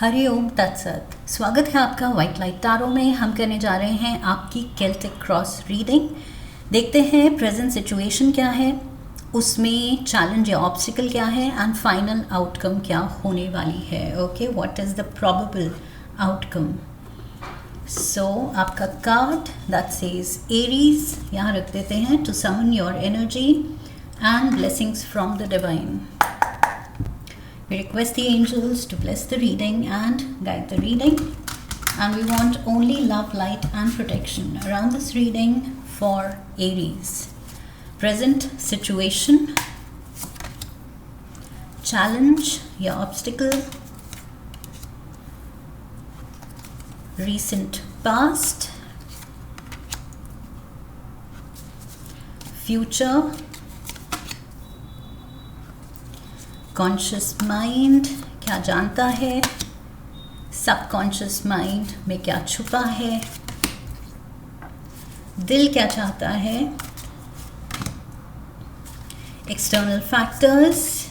हरि ओम तत्सत। स्वागत है आपका व्हाइट लाइट टारो में। हम करने जा रहे हैं आपकी केल्टिक क्रॉस रीडिंग। देखते हैं प्रेजेंट सिचुएशन क्या है, उसमें चैलेंज या ऑब्स्टिकल क्या है एंड फाइनल आउटकम क्या होने वाली है। Okay, what is the probable outcome. So आपका कार्ड दैट सेज एरीज यहाँ रख देते हैं to summon your energy and blessings from the divine. We request the angels to bless the reading and guide the reading, and we want only love, light and protection around this reading for Aries. Present situation, challenge या obstacle, recent past, future, conscious mind क्या जानता है, subconscious mind में क्या छुपा है, दिल क्या चाहता है, external factors,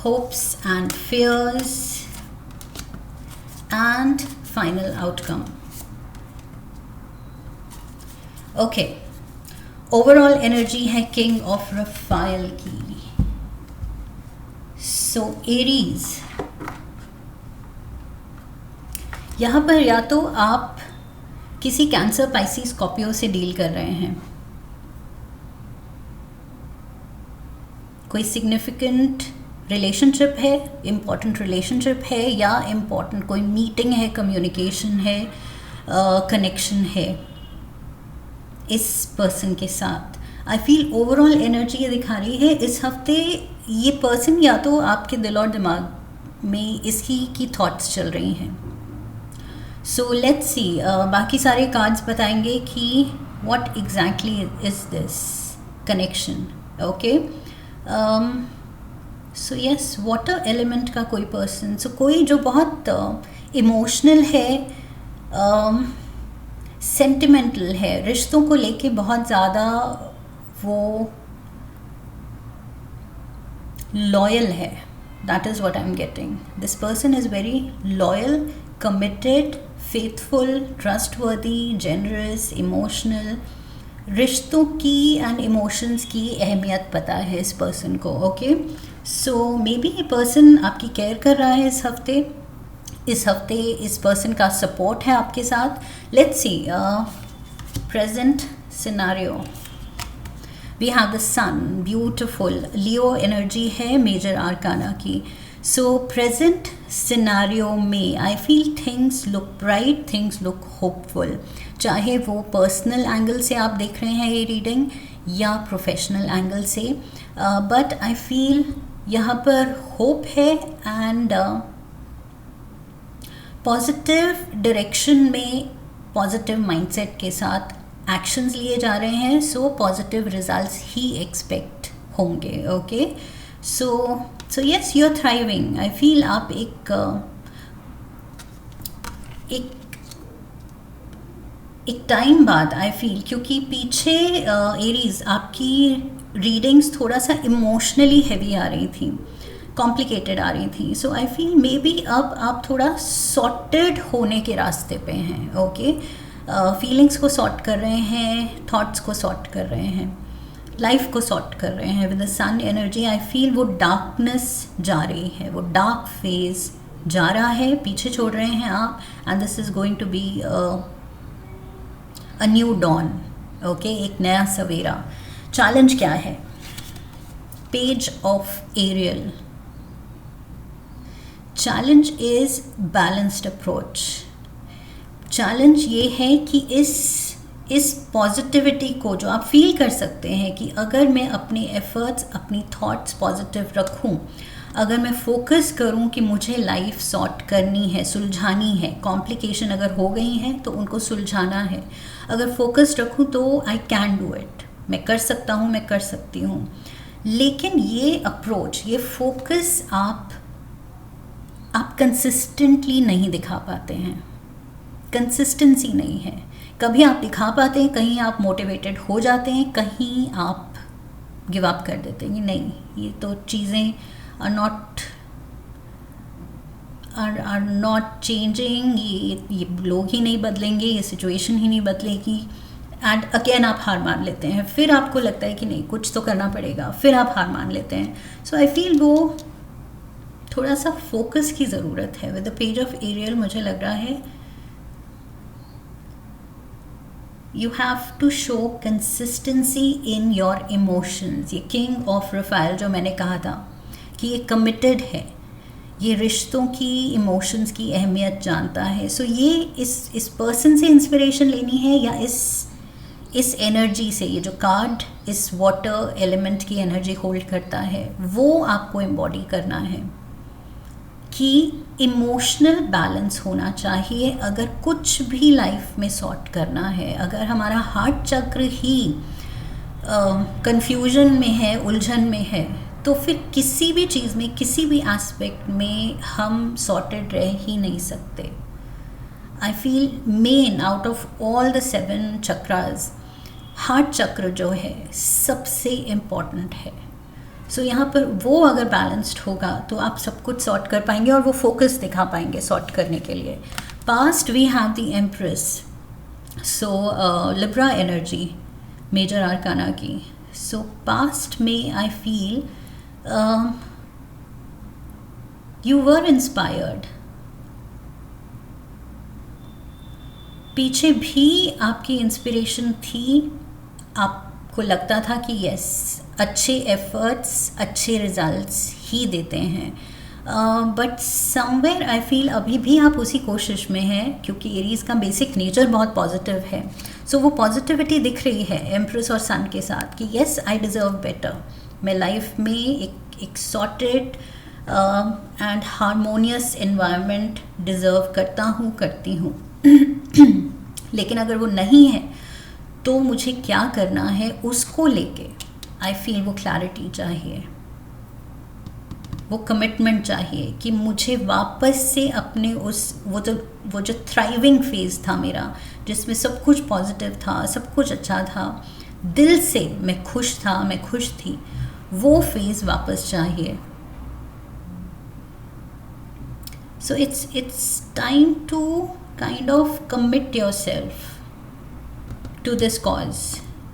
hopes and fears and final outcome. Okay, overall energy है किंग ऑफ रफाइल की। सो एरीज, यहाँ पर या तो आप किसी कैंसर, पाइसिस, स्कॉर्पियो से डील कर रहे हैं, कोई सिग्निफिकेंट रिलेशनशिप है, इम्पॉर्टेंट रिलेशनशिप है, या इम्पॉर्टेंट कोई मीटिंग है, कम्युनिकेशन है, कनेक्शन है इस पर्सन के साथ। आई फील ओवरऑल एनर्जी ये दिखा रही है इस हफ्ते ये पर्सन या तो आपके दिल और दिमाग में इसकी की थॉट्स चल रही हैं। सो लेट्स सी, बाकी सारे कार्ड्स बताएंगे कि what exactly is this connection. Okay, so yes, water element का कोई पर्सन, सो कोई जो बहुत इमोशनल है, सेंटिमेंटल है, रिश्तों को लेके बहुत ज़्यादा वो लॉयल है। That is what I am getting. This person is very loyal, committed, faithful, trustworthy, generous, emotional. रिश्तों की एंड इमोशंस की अहमियत पता है इस पर्सन को। ओके, सो मे बी ये पर्सन आपकी केयर कर रहा है इस हफ्ते। इस पर्सन का सपोर्ट है आपके साथ। Let's see present scenario. We have the sun, beautiful Leo energy है मेजर आर्काना की। सो प्रेजेंट सिनारियो में I feel things look bright, things look hopeful. चाहे वो पर्सनल एंगल से आप देख रहे हैं ये रीडिंग या प्रोफेशनल एंगल से, बट आई फील यहाँ पर होप है एंड पॉजिटिव डायरेक्शन में, पॉजिटिव माइंडसेट के साथ एक्शंस लिए जा रहे हैं। सो पॉजिटिव रिजल्ट्स ही एक्सपेक्ट होंगे। Okay, so yes, you are thriving. I feel आप एक टाइम बाद आई फील, क्योंकि पीछे एरीज आपकी रीडिंग्स थोड़ा सा इमोशनली हैवी आ रही थी, कॉम्प्लिकेटेड आ रही थी। सो आई फील मे बी अब आप थोड़ा सॉर्टेड होने के रास्ते पे हैं। ओके, फीलिंग्स को सॉर्ट कर रहे हैं, थॉट्स को सॉर्ट कर रहे हैं, लाइफ को सॉर्ट कर रहे हैं। With the sun energy I feel वो डार्कनेस जा रही है, वो डार्क फेज जा रहा है, पीछे छोड़ रहे हैं आप, and this is going to be a new dawn. Okay, एक नया सवेरा। चैलेंज क्या है? Page of Ariel. Challenge is balanced approach. Challenge ये है कि इस पॉजिटिविटी को जो आप फील कर सकते हैं कि अगर मैं अपने एफर्ट्स, अपनी थॉट्स पॉजिटिव रखूं, अगर मैं फोकस करूं कि मुझे लाइफ सॉर्ट करनी है, सुलझानी है, कॉम्प्लिकेशन अगर हो गई हैं तो उनको सुलझाना है, अगर फोकस रखूं तो आई कैन डू इट, मैं कर सकता हूं, मैं कर सकती हूं। लेकिन ये अप्रोच, ये फोकस आप कंसिस्टेंटली नहीं दिखा पाते हैं, कंसिस्टेंसी नहीं है। कभी आप दिखा पाते हैं, कहीं आप मोटिवेटेड हो जाते हैं, कहीं आप गिव अप कर देते हैं कि नहीं, ये तो चीज़ें are not are not changing, ये लोग ही नहीं बदलेंगे, ये सिचुएशन ही नहीं बदलेगी, एंड अगेन आप हार मान लेते हैं। फिर आपको लगता है कि नहीं कुछ तो करना पड़ेगा, फिर आप हार मान लेते हैं। सो आई फील वो थोड़ा सा फोकस की ज़रूरत है। With the page of Ariel मुझे लग रहा है you have to show consistency in your emotions. ये किंग ऑफ रफाइल जो मैंने कहा था कि ये कमिटेड है, ये रिश्तों की, इमोशंस की अहमियत जानता है। सो ये इस पर्सन से इंस्पिरेशन लेनी है या इस एनर्जी से, ये जो कार्ड इस वाटर एलिमेंट की एनर्जी होल्ड करता है, वो आपको एम्बॉडी करना है कि इमोशनल बैलेंस होना चाहिए। अगर कुछ भी लाइफ में सॉर्ट करना है, अगर हमारा हार्ट चक्र ही कंफ्यूजन में है, उलझन में है, तो फिर किसी भी चीज़ में, किसी भी एस्पेक्ट में हम सॉर्टेड रह ही नहीं सकते। I feel main out of all the 7 chakras, heart चक्र जो है सबसे इम्पॉर्टेंट है। सो यहाँ पर वो अगर बैलेंस्ड होगा तो आप सब कुछ सॉर्ट कर पाएंगे और वो फोकस दिखा पाएंगे सॉर्ट करने के लिए। Past we have the empress, so Libra energy major arcana की। सो पास्ट में I feel you were inspired, पीछे भी आपकी इंस्पिरेशन थी, आपको लगता था कि यस अच्छे एफर्ट्स अच्छे रिजल्ट्स ही देते हैं, बट समवेयर आई फील अभी भी आप उसी कोशिश में हैं, क्योंकि एरीज का बेसिक नेचर बहुत पॉजिटिव है। सो वो पॉजिटिविटी दिख रही है एम्प्रेस और सन के साथ कि येस आई डिज़र्व बेटर, मैं लाइफ में एक sorted and harmonious environment deserve करता हूँ, करती हूँ। लेकिन अगर वो नहीं है तो मुझे क्या करना है उसको लेके आई फील वो क्लैरिटी चाहिए, वो कमिटमेंट चाहिए कि मुझे वापस से अपने वो जो थ्राइविंग फेज़ था मेरा, जिसमें सब कुछ पॉजिटिव था, सब कुछ अच्छा था, दिल से मैं खुश था, मैं खुश थी, वो फेज़ वापस चाहिए। So it's time to kind of commit yourself to this cause.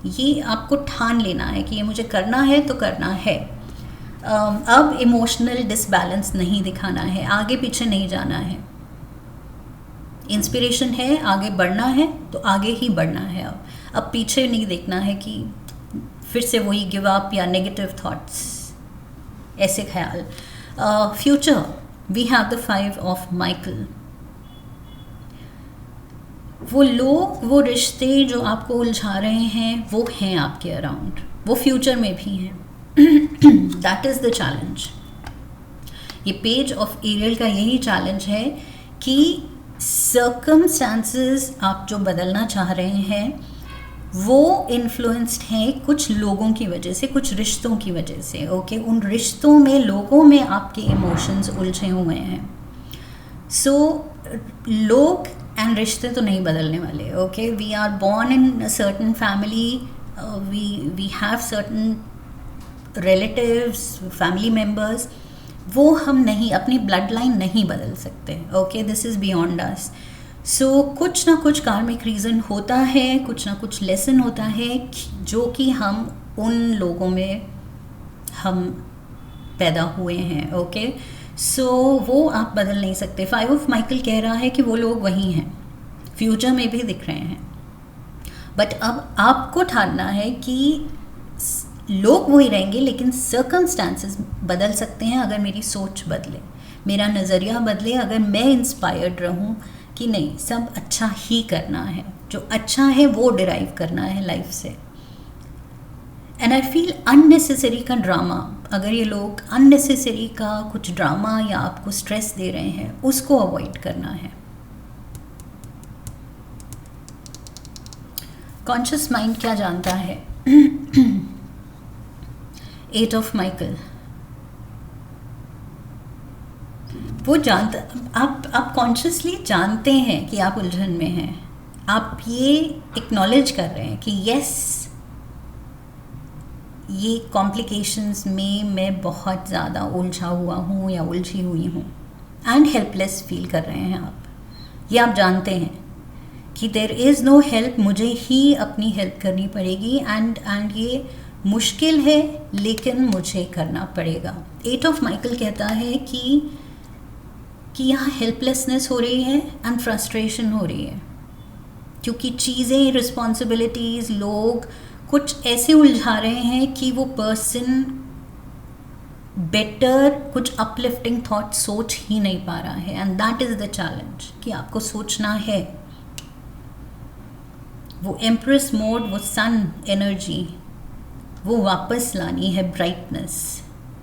ये आपको ठान लेना है कि ये मुझे करना है तो करना है। अब इमोशनल डिसबैलेंस नहीं दिखाना है, आगे पीछे नहीं जाना है। इंस्पिरेशन है, आगे बढ़ना है तो आगे ही बढ़ना है। अब पीछे नहीं देखना है कि फिर से वही गिव अप या नेगेटिव थॉट्स, ऐसे ख्याल। Future we have the 5 of Michael. वो लोग, वो रिश्ते जो आपको उलझा रहे हैं वो हैं आपके अराउंड, वो फ्यूचर में भी हैं। That is the challenge. ये पेज ऑफ एरियल का यही चैलेंज है कि सर्कमस्टांसेस आप जो बदलना चाह रहे हैं वो इन्फ्लुएंस्ड हैं कुछ लोगों की वजह से, कुछ रिश्तों की वजह से। ओके, उन रिश्तों में, लोगों में आपके इमोशंस उलझे हुए हैं। सो लोग एंड रिश्ते तो नहीं बदलने वाले। Okay, we are born in a certain family, we have certain relatives, family members, वो हम नहीं, अपनी ब्लड लाइन नहीं बदल सकते। Okay, this is beyond us. So कुछ ना कुछ कार्मिक रीज़न होता है, कुछ ना कुछ लेसन होता है जो कि हम उन लोगों में हम पैदा हुए हैं। ओके, सो वो आप बदल नहीं सकते। 5 ऑफ माइकल कह रहा है कि वो लोग वही हैं, फ्यूचर में भी दिख रहे हैं, बट अब आपको ठानना है कि लोग वही रहेंगे लेकिन सर्कमस्टांसेस बदल सकते हैं अगर मेरी सोच बदले, मेरा नज़रिया बदले, अगर मैं इंस्पायर्ड रहूं कि नहीं सब अच्छा ही करना है, जो अच्छा है वो डिराइव करना है लाइफ से। एंड आई फील अननेसेसरी का ड्रामा, अगर ये लोग अननेसेसरी का कुछ ड्रामा या आपको स्ट्रेस दे रहे हैं उसको अवॉइड करना है। कॉन्शियस माइंड क्या जानता है? 8 ऑफ माइकल, वो जानता, आप कॉन्शियसली जानते हैं कि आप उलझन में हैं, आप ये एक्नॉलेज कर रहे हैं कि यस ये कॉम्प्लिकेशंस में मैं बहुत ज़्यादा उलझा हुआ हूँ या उलझी हुई हूँ। एंड हेल्पलेस फील कर रहे हैं आप, ये आप जानते हैं कि देयर इज़ नो हेल्प, मुझे ही अपनी हेल्प करनी पड़ेगी एंड ये मुश्किल है लेकिन मुझे करना पड़ेगा। 8 ऑफ माइकल कहता है कि यहाँ हेल्पलेसनेस हो रही है एंड फ्रस्ट्रेशन हो रही है, क्योंकि चीज़ें, रिस्पॉन्सिबिलिटीज़, लोग कुछ ऐसे उलझा रहे हैं कि वो पर्सन बेटर कुछ अपलिफ्टिंग थॉट सोच ही नहीं पा रहा है। And that is the challenge कि आपको सोचना है, वो एम्प्रेस मोड, वो सन एनर्जी वो वापस लानी है, ब्राइटनेस,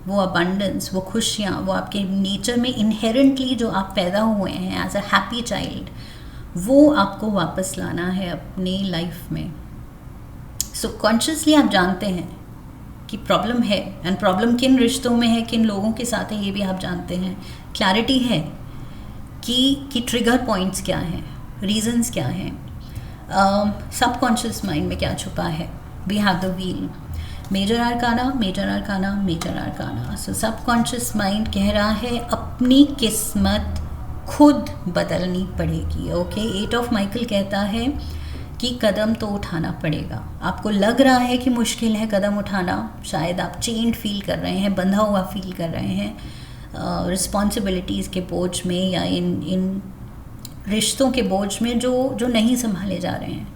वो अबंडेंस, वो खुशियाँ, वो आपके नेचर में इनहेरेंटली जो आप पैदा हुए हैं एज अ हैप्पी चाइल्ड, वो आपको वापस लाना है अपनी लाइफ में। सो कॉन्शियसली आप जानते हैं कि प्रॉब्लम है, एंड प्रॉब्लम किन रिश्तों में है, किन लोगों के साथ है, ये भी आप जानते हैं। क्लैरिटी है कि ट्रिगर पॉइंट्स क्या हैं, रीजंस क्या हैं, सबकॉन्शियस माइंड में क्या छुपा है। We have the wheel, major arcana, major arcana, major arcana. So subconscious mind कह रहा है अपनी किस्मत खुद बदलनी पड़ेगी। ओके, 8 ऑफ माइकल कहता है कि कदम तो उठाना पड़ेगा। आपको लग रहा है कि मुश्किल है कदम उठाना, शायद आप चेन्ड फील कर रहे हैं, बंधा हुआ फील कर रहे हैं रिस्पॉन्सिबिलिटीज़ के बोझ में, या इन रिश्तों के बोझ में जो नहीं संभाले जा रहे हैं।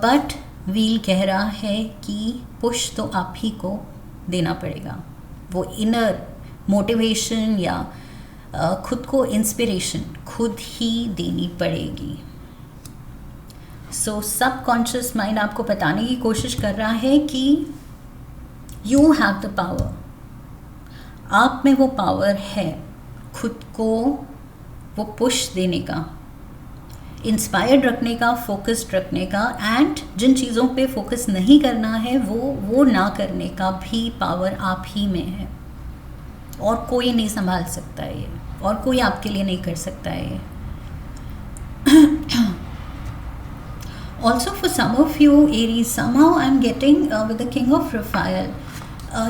बट व्हील कह रहा है कि पुश तो आप ही को देना पड़ेगा, वो इनर मोटिवेशन या खुद को इंस्पिरेशन खुद ही देनी पड़ेगी। सो सबकॉन्शियस माइंड आपको बताने की कोशिश कर रहा है कि यू हैव द पावर, आप में वो पावर है खुद को वो पुश देने का, इंस्पायर्ड रखने का, फोकस्ड रखने का, एंड जिन चीज़ों पे फोकस नहीं करना है वो ना करने का भी पावर आप ही में है। और कोई नहीं संभाल सकता है ये, और कोई आपके लिए नहीं कर सकता है ये। Also for some of you Aries, somehow I am getting with the king of Raphael,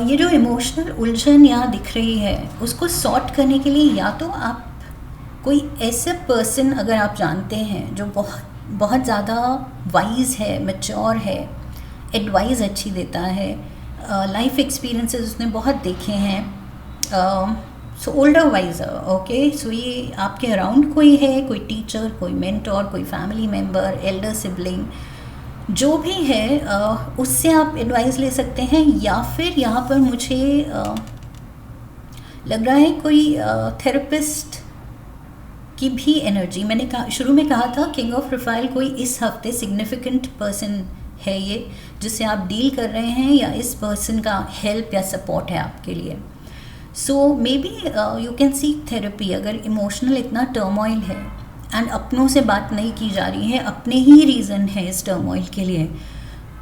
ये जो इमोशनल उलझन यहाँ दिख रही है उसको सॉर्ट करने के लिए या तो आप कोई ऐसे पर्सन अगर आप जानते हैं जो बहुत ज़्यादा वाइज है, मैच्योर है, एडवाइस अच्छी देता है, लाइफ एक्सपीरियंसेस उसने बहुत देखे हैं, सो ओल्डर वाइजर। ओके, सो ये आपके अराउंड कोई है, कोई टीचर, कोई मेंटोर, कोई फैमिली मेम्बर, एल्डर सिबलिंग, जो भी है उससे आप एडवाइस ले सकते हैं। या फिर यहाँ पर मुझे लग रहा है कोई थेरेपिस्ट की भी एनर्जी। मैंने शुरू में कहा था किंग ऑफ रफाइल कोई इस हफ्ते सिग्निफिकेंट पर्सन है ये जिससे आप डील कर रहे हैं, या इस पर्सन का हेल्प या सपोर्ट है आपके लिए। So maybe you can seek therapy अगर इमोशनल इतना टर्मोइल है एंड अपनों से बात नहीं की जा रही है, अपने ही रीज़न है इस टर्मोइल के लिए,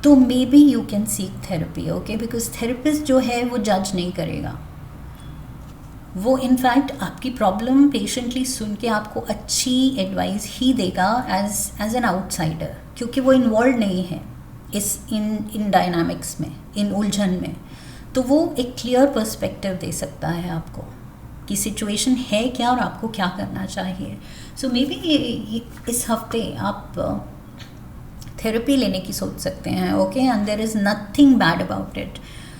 तो may be you can seek therapy. Okay, because therapist जो है वो जज नहीं करेगा, वो इनफैक्ट आपकी प्रॉब्लम पेशेंटली सुन के आपको अच्छी एडवाइस ही देगा एज एन आउटसाइडर, क्योंकि वो इन्वॉल्व नहीं है इन डायनामिक्स में, इन उलझन में। तो वो एक क्लियर पर्सपेक्टिव दे सकता है आपको कि सिचुएशन है क्या और आपको क्या करना चाहिए। सो मे बी इस हफ्ते आप थेरेपी लेने की सोच सकते हैं। Okay, and there is nothing bad about it.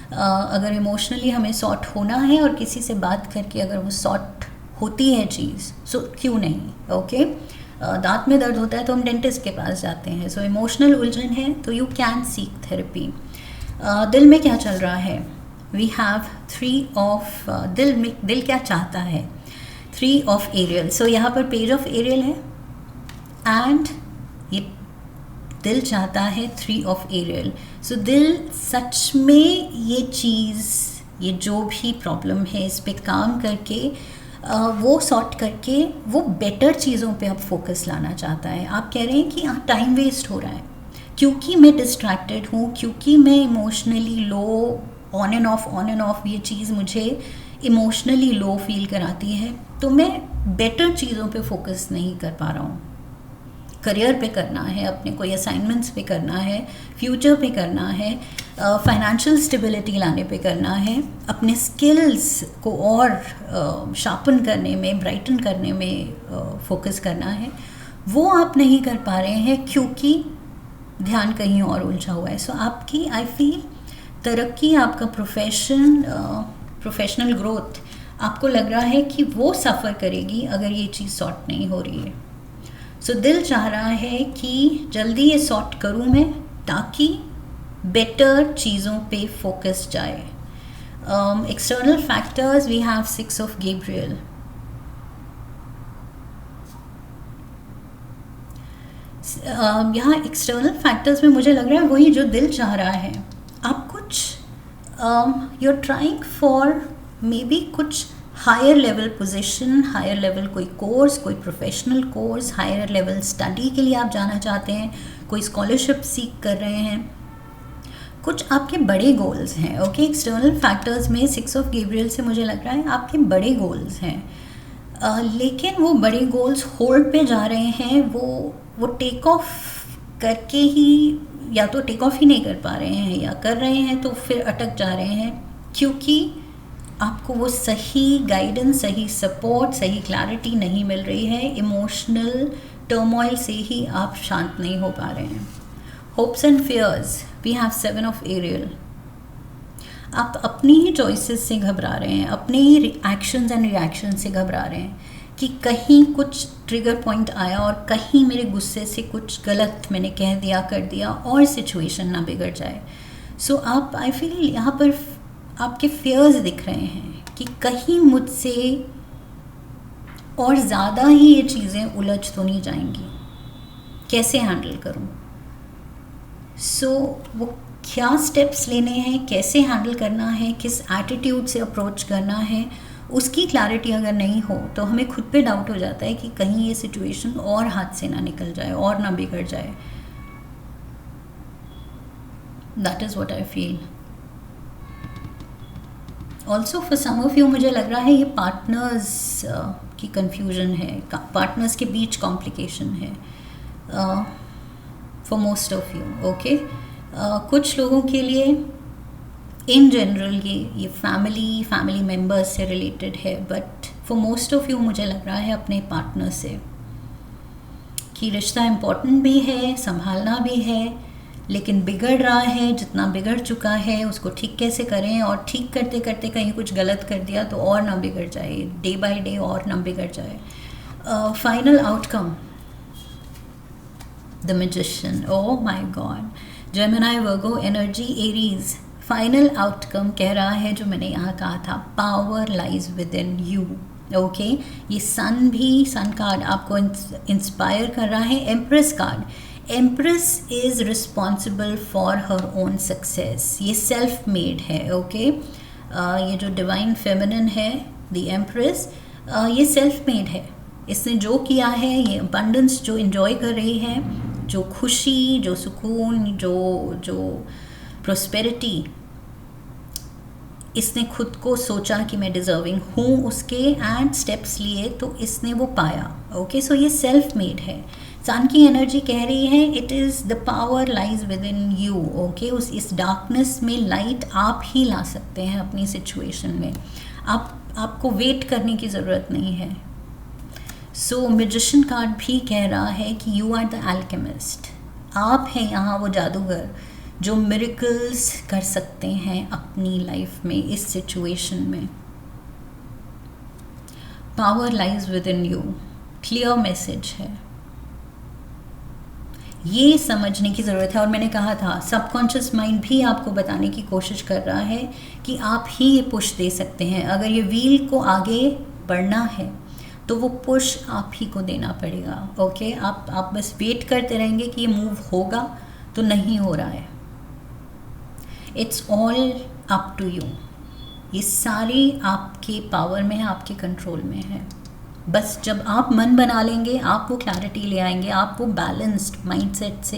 अगर इमोशनली हमें सॉर्ट होना है और किसी से बात करके अगर वो सॉर्ट होती है चीज़, सो क्यों नहीं। ओके, दांत में दर्द होता है तो हम डेंटिस्ट के पास जाते हैं। सो इमोशनल उलझन है तो यू कैन सीक थेरेपी। दिल में क्या चल रहा है, वी हैव 3 ऑफ दिल क्या चाहता है, 3 ऑफ एरियल। सो यहाँ पर पेज ऑफ एरियल है एंड ये दिल चाहता है 3 ऑफ एरियल। सो दिल सच में ये चीज़, ये जो भी प्रॉब्लम है इस पे काम करके वो सॉर्ट करके वो बेटर चीज़ों पे अब फोकस लाना चाहता है। आप कह रहे हैं कि हाँ टाइम वेस्ट हो रहा है क्योंकि मैं डिस्ट्रैक्टेड हूँ, क्योंकि मैं emotionally low, on end of ये चीज़ मुझे इमोशनली लो फील कराती है, तो मैं बेटर चीज़ों पे फोकस नहीं कर पा रहा हूँ। करियर पे करना है, अपने कोई असाइनमेंट्स पे करना है, फ्यूचर पे करना है, फाइनेंशियल स्टेबिलिटी लाने पे करना है, अपने स्किल्स को और शार्पन करने में, ब्राइटन करने में फोकस करना है, वो आप नहीं कर पा रहे हैं क्योंकि ध्यान कहीं और उलझा हुआ है. सो आपकी आई फील तरक्की, आपका प्रोफेशनल ग्रोथ, आपको लग रहा है कि वो सफ़र करेगी अगर ये चीज़ सॉर्ट नहीं हो रही है. सो दिल चाह रहा है कि जल्दी ये सॉर्ट करूँ मैं, ताकि बेटर चीज़ों पे फोकस जाए. External factors, we have 6 of Gabriel. यहाँ एक्सटर्नल फैक्टर्स में मुझे लग रहा है वही जो दिल चाह रहा है. आप कुछ you are trying for maybe कुछ higher level position, higher level कोई कोर्स, कोई professional course, higher level study के लिए आप जाना चाहते हैं, कोई स्कॉलरशिप सीख कर रहे हैं, कुछ आपके बड़े गोल्स हैं. ओके, एक्सटर्नल फैक्टर्स में 6 ऑफ गैब्रियल से मुझे लग रहा है आपके बड़े गोल्स हैं, लेकिन वो बड़े गोल्स होल्ड पे जा रहे हैं. वो टेक ऑफ करके ही, या तो टेक ऑफ ही नहीं कर पा रहे हैं, या कर रहे हैं तो फिर अटक जा रहे हैं, क्योंकि आपको वो सही गाइडेंस, सही सपोर्ट, सही क्लैरिटी नहीं मिल रही है. इमोशनल टर्मोइल से ही आप शांत नहीं हो पा रहे हैं. Hopes and fears, we have 7 of Ariel. आप अपनी ही चॉइसेस से घबरा रहे हैं, अपने ही एक्शंस एंड रिएक्शन से घबरा रहे हैं कि कहीं कुछ ट्रिगर पॉइंट आया और कहीं मेरे गुस्से से कुछ गलत मैंने कह दिया, कर दिया, और सिचुएशन ना बिगड़ जाए. सो आप, आई फील यहाँ पर आपके फियर्स दिख रहे हैं कि कहीं मुझसे और ज़्यादा ही ये चीज़ें उलझ तो नहीं जाएंगी, कैसे हैंडल करूँ. सो वो क्या स्टेप्स लेने हैं, कैसे हैंडल करना है, किस एटीट्यूड से अप्रोच करना है, उसकी क्लैरिटी अगर नहीं हो तो हमें खुद पे डाउट हो जाता है कि कहीं ये सिचुएशन और हाथ से ना निकल जाए और ना बिगड़ जाए. That is what I feel. Also for some of you मुझे लग रहा है ये पार्टनर्स की कन्फ्यूजन है, पार्टनर्स के बीच कॉम्प्लिकेशन है for most of you. Okay, कुछ लोगों के लिए इन जनरल ये फैमिली मेम्बर्स से रिलेटेड है, but for most of you मुझे लग रहा है अपने पार्टनर से कि रिश्ता इम्पोर्टेंट भी है, संभालना भी है, लेकिन बिगड़ रहा है. जितना बिगड़ चुका है उसको ठीक कैसे करें, और ठीक करते करते कहीं कुछ गलत कर दिया तो और ना बिगड़ जाए, डे बाय डे और ना बिगड़ जाए. Final outcome, the magician. Oh my God, Gemini, Virgo energy, Aries. Final outcome कह रहा है जो मैंने यहाँ कहा था, power lies with in you. Okay, ये सन कार्ड आपको इंस्पायर कर रहा है. Empress card, empress is responsible for her own success. ये सेल्फ मेड है. ओके, ये जो डिवाइन फेमिनिन है, द एम्प्रेस, ये सेल्फ मेड है. इसने जो किया है, ये अबंडेंस जो एंजॉय कर रही है, जो खुशी, जो सुकून, जो प्रोस्पेरिटी, इसने खुद को सोचा कि मैं डिज़र्विंग हूँ उसके, एंड स्टेप्स लिए तो इसने वो पाया. ओके, सो ये सेल्फ मेड है. सन की एनर्जी कह रही है it is the power lies with in you. Okay, इस डार्कनेस में लाइट आप ही ला सकते हैं अपनी सिचुएशन में. आपको वेट करने की ज़रूरत नहीं है. सो मैजिशियन कार्ड भी कह रहा है कि यू आर द अल्केमिस्ट. आप हैं यहाँ वो जादूगर जो मिरेकल्स कर सकते हैं अपनी लाइफ में, इस सिचुएशन में. Power lies with in you, clear message है. ये समझने की ज़रूरत है. और मैंने कहा था सबकॉन्शियस माइंड भी आपको बताने की कोशिश कर रहा है कि आप ही ये पुश दे सकते हैं. अगर ये व्हील को आगे बढ़ना है तो वो पुश आप ही को देना पड़ेगा. ओके, आप बस वेट करते रहेंगे कि ये मूव होगा, तो नहीं हो रहा है. It's all up to you. ये सारी आपके पावर में है, आपके कंट्रोल में है. बस जब आप मन बना लेंगे, आप वो क्लैरिटी ले आएंगे, आप वो बैलेंस्ड माइंडसेट से,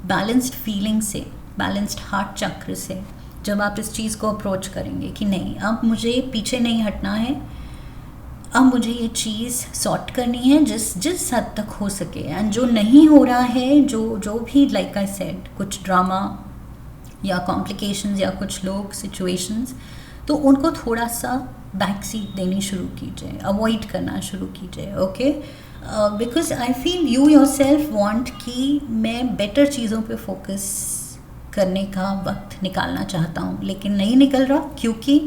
बैलेंस्ड फीलिंग से, बैलेंस्ड हार्ट चक्र से, जब आप इस चीज़ को अप्रोच करेंगे कि नहीं, अब मुझे पीछे नहीं हटना है, अब मुझे ये चीज़ सॉर्ट करनी है जिस हद तक हो सके. एंड जो नहीं हो रहा है, जो भी, लाइक आई सेड, कुछ ड्रामा, या कॉम्प्लिकेशंस या कुछ लोग सिचुएशंस, तो उनको थोड़ा सा बैक सीट देनी शुरू कीजिए, अवॉइड करना शुरू कीजिए. Okay, because I feel you your self want कि मैं बेटर चीज़ों पे फोकस करने का वक्त निकालना चाहता हूँ, लेकिन नहीं निकल रहा क्योंकि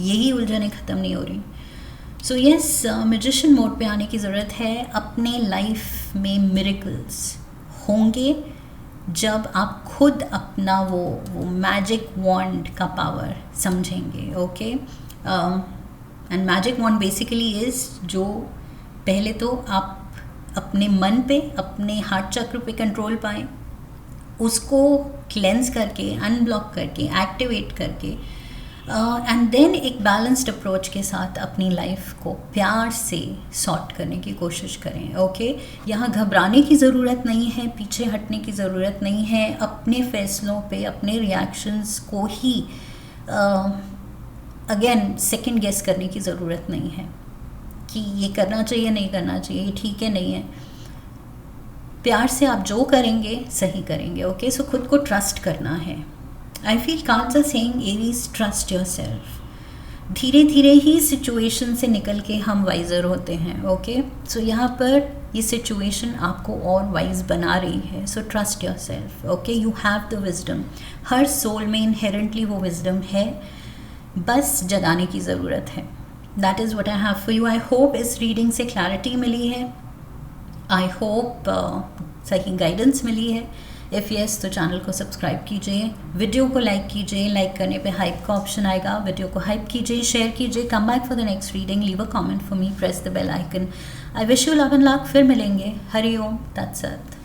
यही उलझनें ख़त्म नहीं हो रही. सो यस, मैजिशियन मोड पे आने की ज़रूरत है. अपने लाइफ में मिरेकल्स होंगे जब आप खुद अपना वो मैजिक वॉन्ड का पावर समझेंगे. Okay, and magic wand basically is जो पहले तो आप अपने मन पे, अपने हार्ट चक्र पे कंट्रोल पाएँ, उसको क्लेंस करके, अनब्लॉक करके, एक्टिवेट करके, एंड देन एक बैलेंस्ड अप्रोच के साथ अपनी लाइफ को प्यार से सॉर्ट करने की कोशिश करें. ओके, यहाँ घबराने की ज़रूरत नहीं है, पीछे हटने की ज़रूरत नहीं है. अपने फैसलों पे, अपने रिएक्शंस को ही अगेन सेकंड गेस करने की ज़रूरत नहीं है कि ये करना चाहिए, नहीं करना चाहिए, ये ठीक है, नहीं है. प्यार से आप जो करेंगे सही करेंगे. ओके, सो खुद को ट्रस्ट करना है. I feel cards are saying Aries, trust yourself. धीरे धीरे ही सिचुएशन से निकल के हम वाइजर होते हैं. ओके, सो यहाँ पर ये सिचुएशन आपको और वाइज बना रही है. So trust yourself. Okay, you have the wisdom. हर सोल में इनहेरेंटली वो विजडम है, बस जगाने की ज़रूरत है. That is what I have for you. I hope इस रीडिंग से क्लैरिटी मिली है. आई होप सही गाइडेंस मिली है. इफ़ येस तो चैनल को सब्सक्राइब कीजिए, वीडियो को लाइक कीजिए. लाइक करने पे हाइप का ऑप्शन आएगा, वीडियो को हाइप कीजिए, शेयर कीजिए. Come back for the next reading, leave a comment for me, press the bell icon. I wish you love and luck. फिर मिलेंगे. हरि ओम तत्सत.